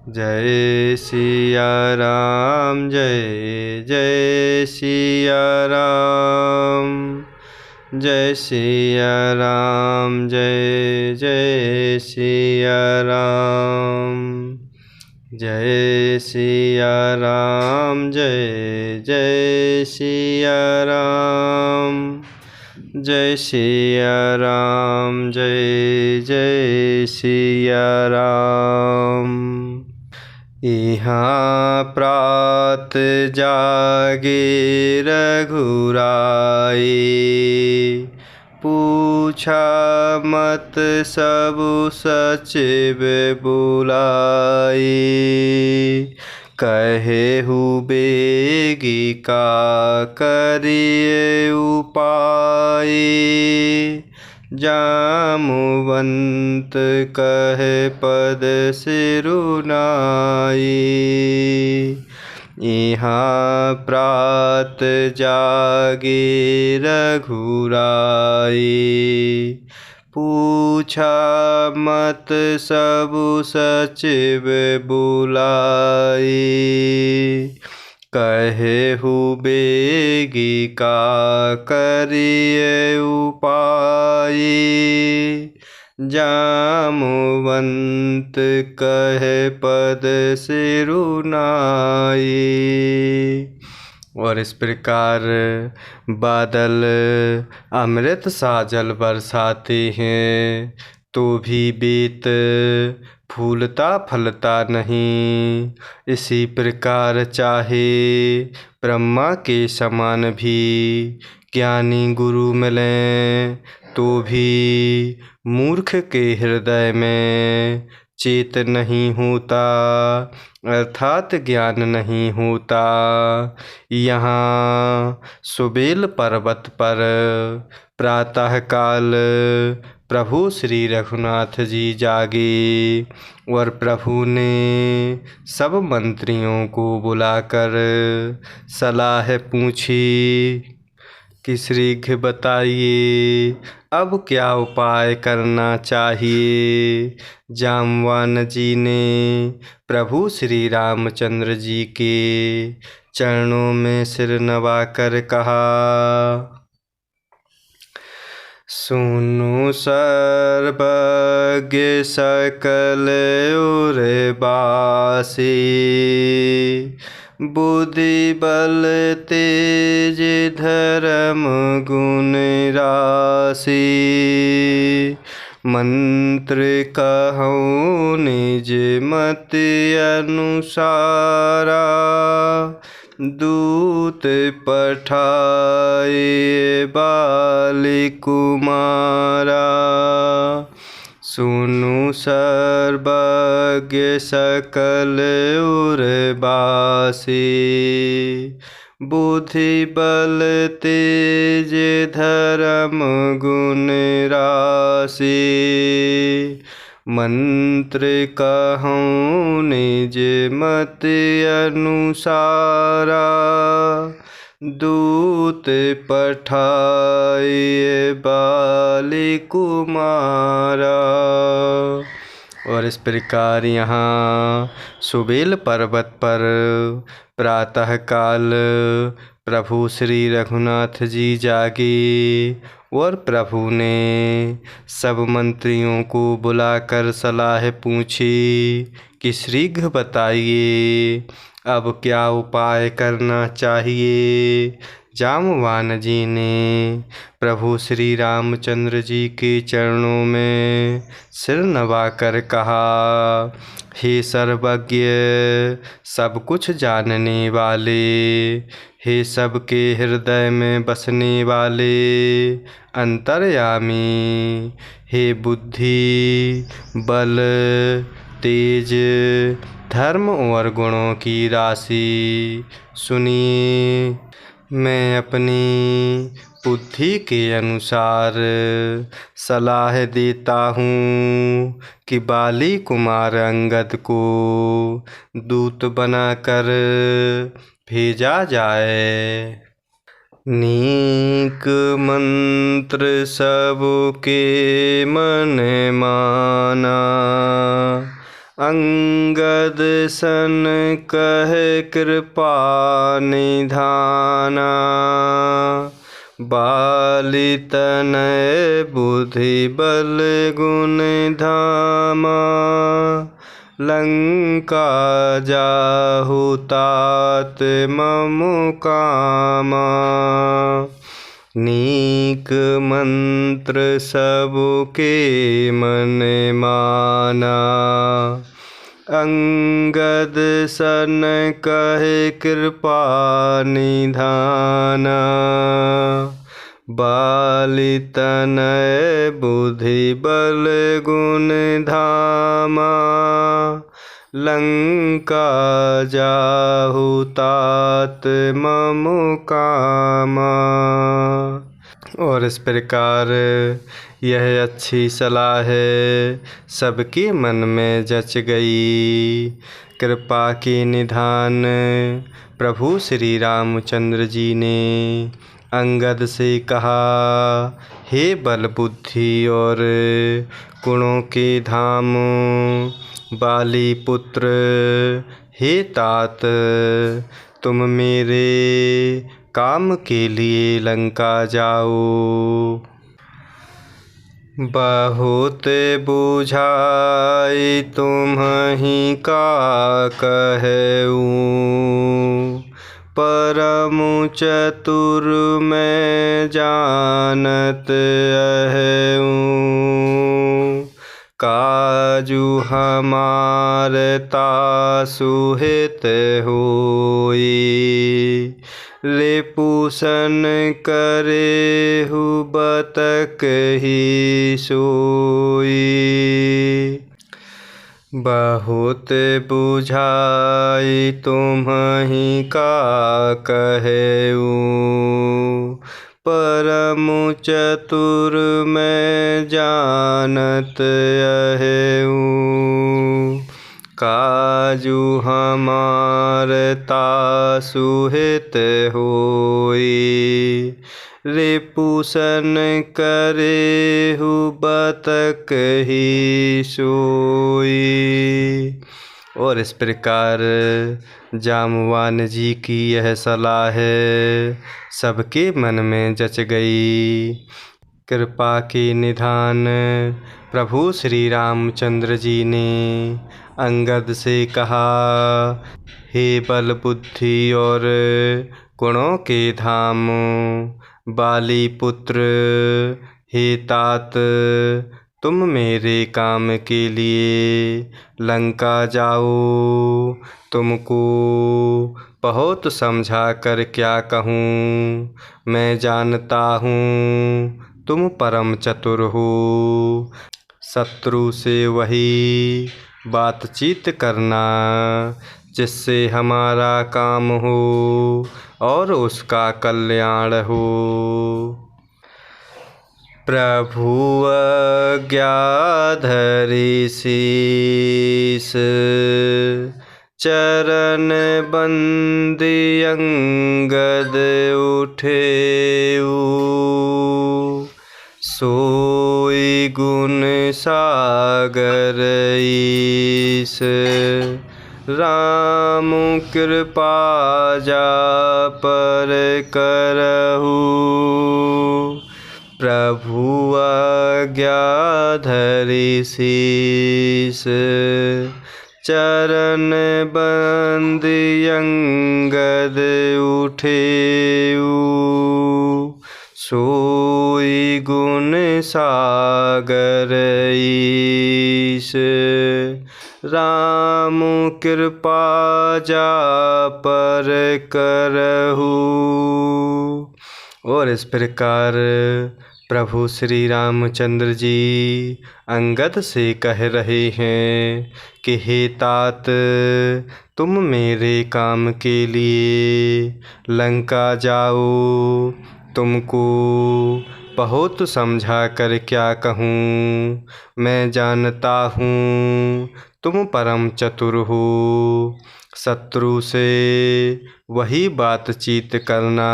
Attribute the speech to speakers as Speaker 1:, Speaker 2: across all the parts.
Speaker 1: जय सिया राम जय जय सिया राम। जय सिया राम जय जय सिया राम। जय सिया राम जय जय सिया राम। जय सिया राम जय जय सिया राम। यहाँ प्रात जागे रघुराई, पूछा मत सबु सचिव बुलाई। कहेहु बेगी का करिए उपाय, जामुवंत कहे पद सिरुनाई। यहाँ प्रात जागे रघुराई, पूछा मत सबु सचिव बुलाई। कहेहु बेगी का करिए उपाय, जामुवंत कहे पद सिरुनाई। और इस प्रकार बादल अमृत सा जल बरसाते हैं तो भी बीत फूलता फलता नहीं। इसी प्रकार चाहे ब्रह्मा के समान भी ज्ञानी गुरु मिलें तो भी मूर्ख के हृदय में चेत नहीं होता, अर्थात ज्ञान नहीं होता। यहाँ सुबेल पर्वत पर प्रातःकाल प्रभु श्री रघुनाथ जी जागे और प्रभु ने सब मंत्रियों को बुलाकर सलाह पूछी कि शीघ्र बताइए अब क्या उपाय करना चाहिए। जामवान जी ने प्रभु श्री रामचंद्र जी के चरणों में सिर नवाकर कहा, सुनु सर्वज्ञ सकल उर्वासी, बुद्धि बल तेज धर्म गुण राशि। मंत्र कहूँ निज मति अनुसारा, दूत पठाए बाली कुमारा। सुनु सर्वज्ञ सकल उर्वासी, बुद्धि बल तेज धर्म गुण राशि। मंत्र कहूँ निज मति अनुसारा, दूत पठाए बाली कुमारा। और इस प्रकार यहाँ सुबेल पर्वत पर प्रातःकाल प्रभु श्री रघुनाथ जी जागे और प्रभु ने सब मंत्रियों को बुलाकर सलाह पूछी कि शीघ्र बताइए अब क्या उपाय करना चाहिए। जामवान जी ने प्रभु श्री रामचंद्र जी के चरणों में सिर नवाकर कहा, हे सर्वज्ञ सब कुछ जानने वाले, हे सबके हृदय में बसने वाले अंतर्यामी, हे बुद्धि बल तेज धर्म और गुणों की राशि, सुनिए मैं अपनी बुद्धि के अनुसार सलाह देता हूँ कि बाली कुमार अंगद को दूत बनाकर भेजा जाए। नीक मंत्र सबके मन माना, अंगद सन कह कृपा निधाना। बाली तनय बुद्धि बल गुण धामा। लंका जाहु तात मम कामा। नीक मंत्र सबके मन माना। अंगद सन कहे कृपा निधाना। बाली तनय बुद्धि बल गुण धामा। लंका जाहु तात मम कामा। और इस प्रकार यह अच्छी सलाह है सबके मन में जच गई। कृपा के निधान प्रभु श्री रामचंद्र जी ने अंगद से कहा, हे बल बुद्धि और गुणों के धाम बाली पुत्र, हे तात तुम मेरे काम के लिए लंका जाओ। बहुत बुझाई तुम्हीं का कहूँ। परम चतुर मैं जानत अहूँ। काजू हमार तासुहित होई। रिपुसन करे हु बतक ही सोई। बहुत बुझाई तुम्हीं का कहूँ। परम चतुर मैं जानत अहूँ। काजू हमार तासुहित होई। रिपुसन करे हु बतक ही सोई। और इस प्रकार जामवान जी की यह सलाह सबके मन में जच गई। कृपा के निधान प्रभु श्री रामचंद्र जी ने अंगद से कहा, हे बल बुद्धि और गुणों के धाम बाली पुत्र, हे तात तुम मेरे काम के लिए लंका जाओ। तुमको बहुत समझा कर क्या कहूँ। मैं जानता हूँ तुम परम चतुर हो। शत्रु से वही बातचीत करना जिससे हमारा काम हो और उसका कल्याण हो। प्रभु आज्ञा धरि शीस, चरण बंदी अंगद उठेऊ। सोई गुण सागर ईस, राम कृपा जा पर करहु। प्रभु आज्ञा धरि शीस, चरण बंदी अंगद उठेऊ। सोई गुण सागर ईस, राम कृपा जा पर करहु। और इस प्रकार प्रभु श्री रामचंद्र जी अंगद से कह रहे हैं कि हे तात तुम मेरे काम के लिए लंका जाओ। तुमको बहुत समझा कर क्या कहूँ। मैं जानता हूँ तुम परम चतुर हो। शत्रु से वही बातचीत करना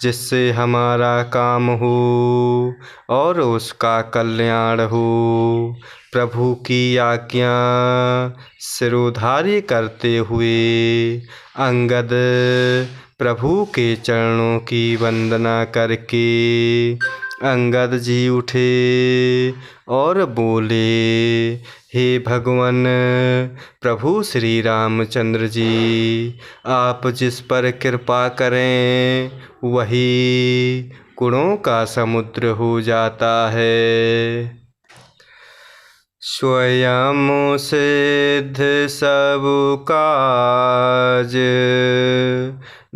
Speaker 1: जिससे हमारा काम हो और उसका कल्याण हो। प्रभु की आज्ञा सिरोधार्य करते हुए अंगद प्रभु के चरणों की वंदना करके अंगद जी उठे और बोले, हे भगवान प्रभु श्री रामचंद्र जी, आप जिस पर कृपा करें वही गुणों का समुद्र हो जाता है। स्वयं सिद्ध सब काज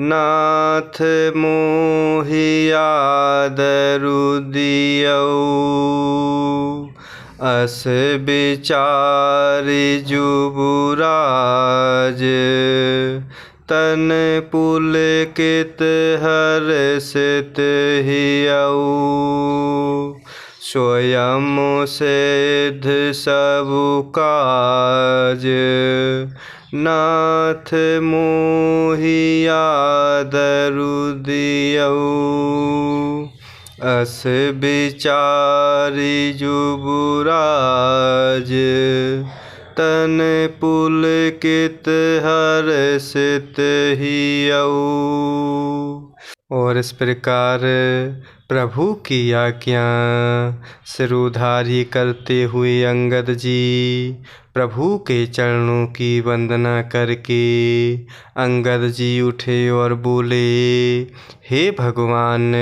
Speaker 1: नाथ मोहि आदरु दियौ। अस विचारि जुबुराज तन पुलकित हर्षित हियौ। स्वयं सिद्ध सब काज नाथ मोहि आदरु दियौ। अस विचारि जुबुराज तन पुलकित हर्षित हियौ। और इस प्रकार प्रभु की आज्ञा सिरोधार्य करते हुए अंगद जी प्रभु के चरणों की वंदना करके अंगद जी उठे और बोले, हे भगवान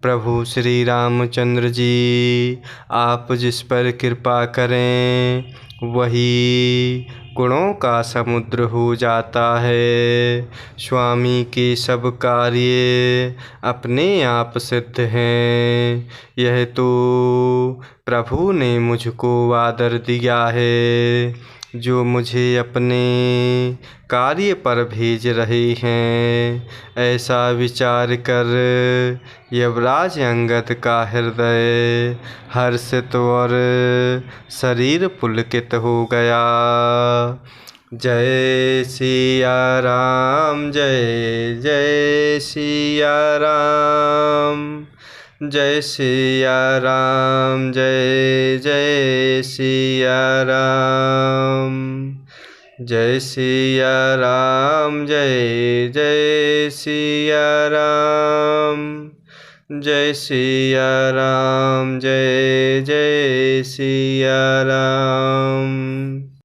Speaker 1: प्रभु श्री रामचंद्र जी, आप जिस पर कृपा करें वही गुणों का समुद्र हो जाता है। स्वामी के सब कार्य अपने आप सिद्ध हैं। यह तो प्रभु ने मुझको आदर दिया है जो मुझे अपने कार्य पर भेज रहे हैं। ऐसा विचार कर यवराज अंगद का हृदय हर्षित और शरीर पुलकित हो गया। जय सिया राम, जय जय सिया राम, जय सिया राम, जय जय सिया राम, जय सिया राम, जय जय सिया राम, जय सिया राम, जय जय सिया राम।